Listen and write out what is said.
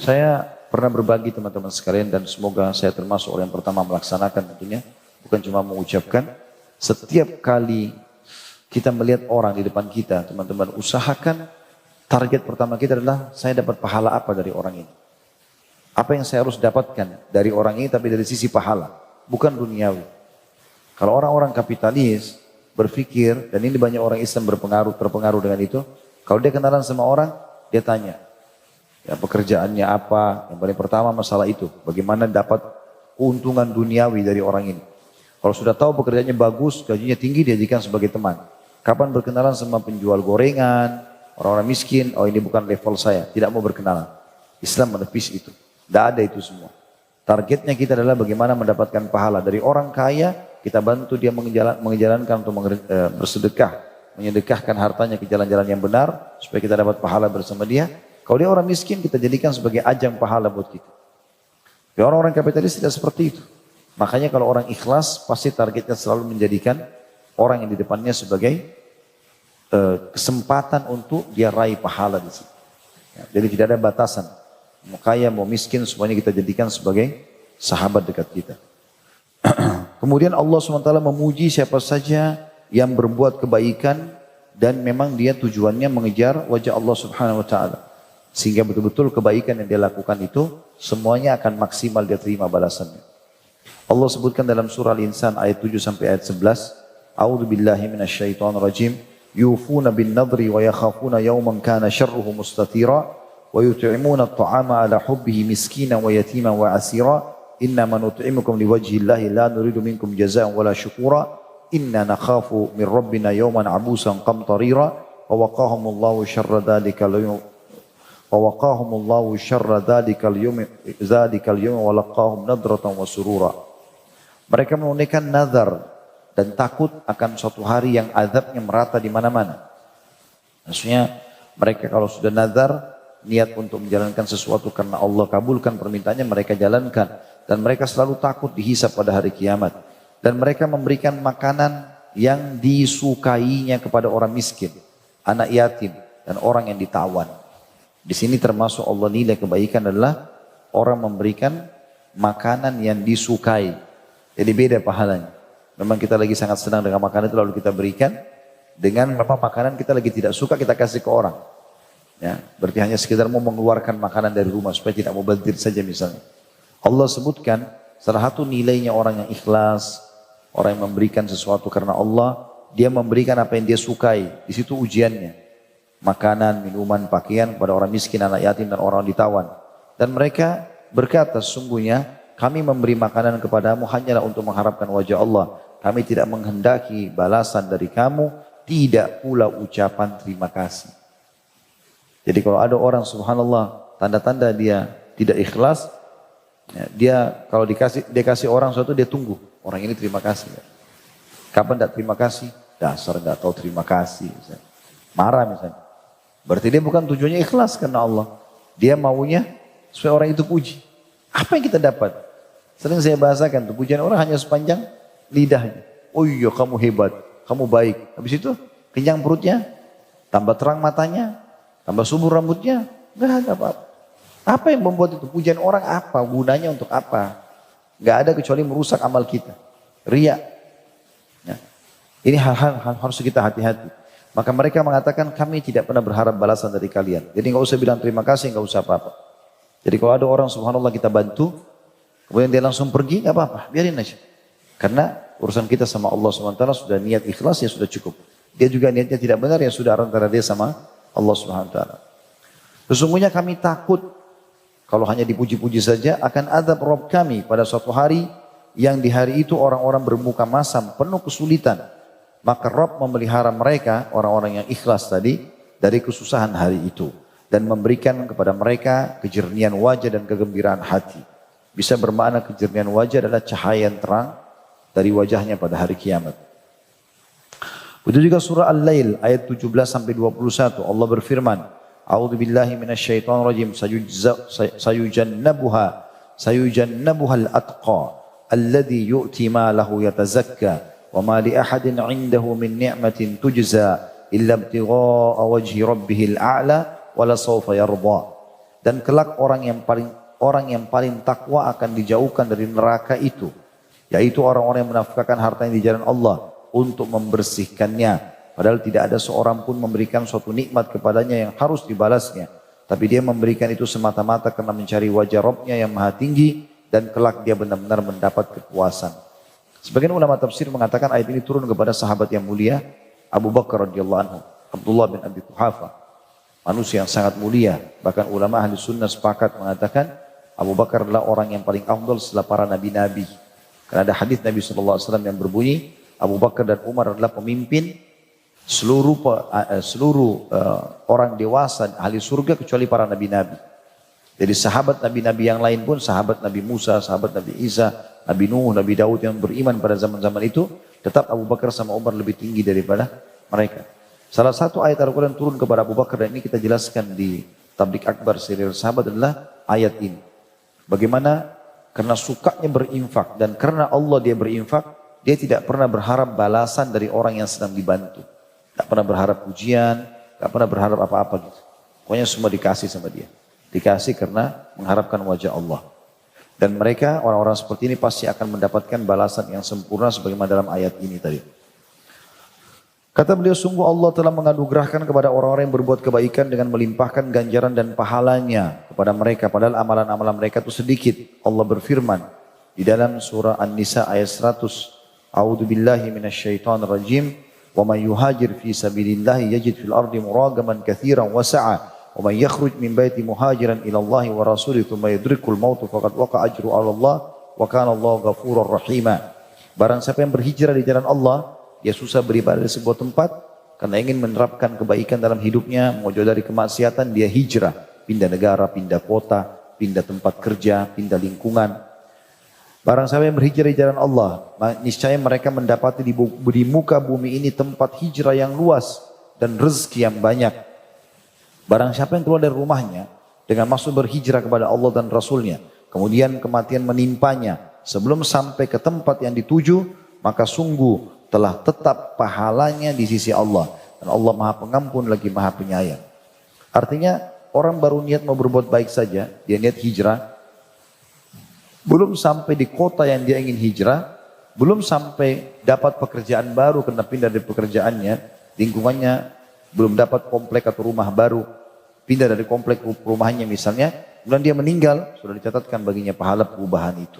Saya pernah berbagi teman-teman sekalian dan semoga saya termasuk orang yang pertama melaksanakan tentunya. Bukan cuma mengucapkan. Setiap kali kita melihat orang di depan kita, teman-teman usahakan target pertama kita adalah saya dapat pahala apa dari orang ini. Apa yang saya harus dapatkan dari orang ini tapi dari sisi pahala. Bukan duniawi. Kalau orang-orang kapitalis berpikir, dan ini banyak orang Islam terpengaruh dengan itu. Kalau dia kenalan sama orang, dia tanya. Ya, pekerjaannya apa? Yang paling pertama masalah itu. Bagaimana dapat keuntungan duniawi dari orang ini. Kalau sudah tahu pekerjaannya bagus, gajinya tinggi, diajikan sebagai teman. Kapan berkenalan sama penjual gorengan, orang-orang miskin, oh ini bukan level saya, tidak mau berkenalan. Islam menepis itu. Tidak ada itu semua. Targetnya kita adalah bagaimana mendapatkan pahala. Dari orang kaya, kita bantu dia menjalankan untuk bersedekah. Menyedekahkan hartanya ke jalan-jalan yang benar, supaya kita dapat pahala bersama dia. Kalau dia orang miskin, kita jadikan sebagai ajang pahala buat kita. Tapi orang-orang kapitalis tidak seperti itu. Makanya kalau orang ikhlas, pasti targetnya selalu menjadikan orang yang di depannya sebagai kesempatan untuk dia raih pahala di situ. Ya, jadi tidak ada batasan. Mau kaya, mau miskin, semuanya kita jadikan sebagai sahabat dekat kita. Kemudian Allah SWT memuji siapa saja yang berbuat kebaikan dan memang dia tujuannya mengejar wajah Allah Subhanahu Wa Taala. Sehingga betul-betul kebaikan yang dia lakukan itu semuanya akan maksimal dia terima balasannya. Allah sebutkan dalam surah Al-Insan ayat 7 sampai ayat 11. A'udzu billahi minasyaitonir rajim. Yufuna bin nadri wa yakhafuna yawman kana syarruhu mustatira wa yut'imuna at-ta'ama ala hubbihi miskinan wa yatiman wa asira. Innama nut'imukum liwajhillahi la nuridu minkum jazaa'an wala syukura. Inna nakhafu min rabbina yawman abusan qamtarira wa waqahumullahu syarra dhalikal yawm. Waqahumullahu syarra dzalikal yawm wa laqahum nadratan wa surura. Mereka menunaikan nazar dan takut akan suatu hari yang azabnya merata di mana-mana. Maksudnya mereka kalau sudah nazar niat untuk menjalankan sesuatu karena Allah kabulkan permintaannya, mereka jalankan dan mereka selalu takut dihisab pada hari kiamat. Dan mereka memberikan makanan yang disukainya kepada orang miskin, anak yatim dan orang yang ditawan. Di sini termasuk Allah nilai kebaikan adalah orang memberikan makanan yang disukai. Jadi beda pahalanya. Memang kita lagi sangat senang dengan makanan itu lalu kita berikan. Dengan memang makanan kita lagi tidak suka kita kasih ke orang. Ya, berarti hanya sekedar mau mengeluarkan makanan dari rumah supaya tidak mau bantir saja misalnya. Allah sebutkan salah satu nilainya orang yang ikhlas. Orang yang memberikan sesuatu karena Allah. Dia memberikan apa yang dia sukai. Di situ ujiannya. Makanan, minuman, pakaian kepada orang miskin, anak yatim dan orang ditawan. Dan mereka berkata sesungguhnya kami memberi makanan kepadamu hanyalah untuk mengharapkan wajah Allah. Kami tidak menghendaki balasan dari kamu, tidak pula ucapan terima kasih. Jadi kalau ada orang subhanallah tanda-tanda dia tidak ikhlas, ya, dia kalau dia kasih orang sesuatu dia tunggu. Orang ini terima kasih. Ya. Kapan tidak terima kasih? Dasar nggak tahu terima kasih. Misalnya. Marah misalnya. Berarti dia bukan tujuannya ikhlas karena Allah. Dia maunya supaya orang itu puji. Apa yang kita dapat? Sering saya bahasakan, pujian orang hanya sepanjang lidahnya. Oh iya kamu hebat, kamu baik. Habis itu kenyang perutnya, tambah terang matanya, tambah subur rambutnya. Gak ada apa-apa. Apa yang membuat itu? Pujian orang apa? Gunanya untuk apa? Gak ada kecuali merusak amal kita. Riya. Ya. Ini hal-hal harus kita hati-hati. Maka mereka mengatakan kami tidak pernah berharap balasan dari kalian. Jadi nggak usah bilang terima kasih, nggak usah apa-apa. Jadi kalau ada orang subhanallah kita bantu, kemudian dia langsung pergi, nggak apa-apa, biarin aja. Karena urusan kita sama Allah SWT sudah niat ikhlas ya sudah cukup. Dia juga niatnya tidak benar ya sudah antara dia sama Allah SWT. Sesungguhnya kami takut kalau hanya dipuji-puji saja akan azab Rabb kami pada suatu hari yang di hari itu orang-orang bermuka masam penuh kesulitan. Maka Rabb memelihara mereka, orang-orang yang ikhlas tadi, dari kesusahan hari itu. Dan memberikan kepada mereka kejernihan wajah dan kegembiraan hati. Bisa bermakna kejernihan wajah adalah cahaya yang terang dari wajahnya pada hari kiamat. Begitu juga surah Al-Lail ayat 17-21 Allah berfirman, A'udzu billahi minasyaitonir rajim sayujannabuha al-atqa alladhi yu'ti ma lahu yatazakka. وَمَا لِأَحَدٍ عِنْدَهُ مِنْ نِعْمَةٍ تُجْزَى إِلَّا ابْتِغَاءَ وَجْهِ رَبِّهِ الْأَعْلَى وَلَسَوْفَ يَرْضَى. dan kelak orang yang paling takwa akan dijauhkan dari neraka itu, yaitu orang-orang yang menafkahkan hartanya di jalan Allah untuk membersihkannya. Padahal tidak ada seorang pun memberikan suatu nikmat kepadanya yang harus dibalasnya. Tapi dia memberikan itu semata-mata karena mencari wajah Rabbnya yang maha tinggi dan kelak dia benar-benar mendapat kepuasan. Sebagian ulama tafsir mengatakan ayat ini turun kepada sahabat yang mulia Abu Bakar radhiyallahu anhu, Abdullah bin Abi Quhafa, manusia yang sangat mulia. Bahkan ulama ahli sunnah sepakat mengatakan Abu Bakar adalah orang yang paling afdal setelah para nabi-nabi. Karena ada hadis Nabi SAW yang berbunyi, Abu Bakar dan Umar adalah pemimpin seluruh orang dewasa ahli surga kecuali para nabi-nabi. Jadi sahabat nabi-nabi yang lain pun, sahabat Nabi Musa, sahabat Nabi Isa, Nabi Nuh, Nabi Daud yang beriman pada zaman-zaman itu, tetap Abu Bakar sama Umar lebih tinggi daripada mereka. Salah satu ayat Al-Quran turun kepada Abu Bakar dan ini kita jelaskan di Tablik Akbar serial sahabat adalah ayat ini. Bagaimana karena sukanya berinfak dan karena Allah dia berinfak, dia tidak pernah berharap balasan dari orang yang sedang dibantu. Tak pernah berharap pujian, tak pernah berharap apa-apa gitu. Pokoknya semua dikasih sama dia. Dikasih karena mengharapkan wajah Allah. Dan mereka, orang-orang seperti ini pasti akan mendapatkan balasan yang sempurna sebagaimana dalam ayat ini tadi. Kata beliau, sungguh Allah telah menganugerahkan kepada orang-orang yang berbuat kebaikan dengan melimpahkan ganjaran dan pahalanya kepada mereka. Padahal amalan-amalan mereka itu sedikit. Allah berfirman di dalam surah An-Nisa ayat 100. A'udzu billahi minasyaitonir rajim. Wa man yuhajir fi sabilillah yajid fil ardi muragaman katsiran wa sa'a. Wa man yakhruj min baiti muhajiran ila Allah wa rasulihi thumma yudrikul maut faqad waqa'a ajru 'ala Allah wa kana Allahu ghafurur rahima. Barang siapa yang berhijrah di jalan Allah, dia susah beribadah di sebuah tempat karena ingin menerapkan kebaikan dalam hidupnya, mau jauh dari kemaksiatan, dia hijrah, pindah negara, pindah kota, pindah tempat kerja, pindah lingkungan. Barang siapa yang berhijrah di jalan Allah, niscaya mereka mendapati di muka bumi ini tempat hijrah yang luas dan rezeki yang banyak. Barang siapa yang keluar dari rumahnya dengan maksud berhijrah kepada Allah dan Rasulnya, kemudian kematian menimpanya sebelum sampai ke tempat yang dituju, maka sungguh telah tetap pahalanya di sisi Allah. Dan Allah maha pengampun lagi maha penyayang. Artinya orang baru niat mau berbuat baik saja, dia niat hijrah, belum sampai di kota yang dia ingin hijrah, belum sampai dapat pekerjaan baru karena pindah dari pekerjaannya, lingkungannya belum dapat komplek atau rumah baru, pindah dari komplek rumahnya misalnya, kemudian dia meninggal, sudah dicatatkan baginya pahala perubahan itu.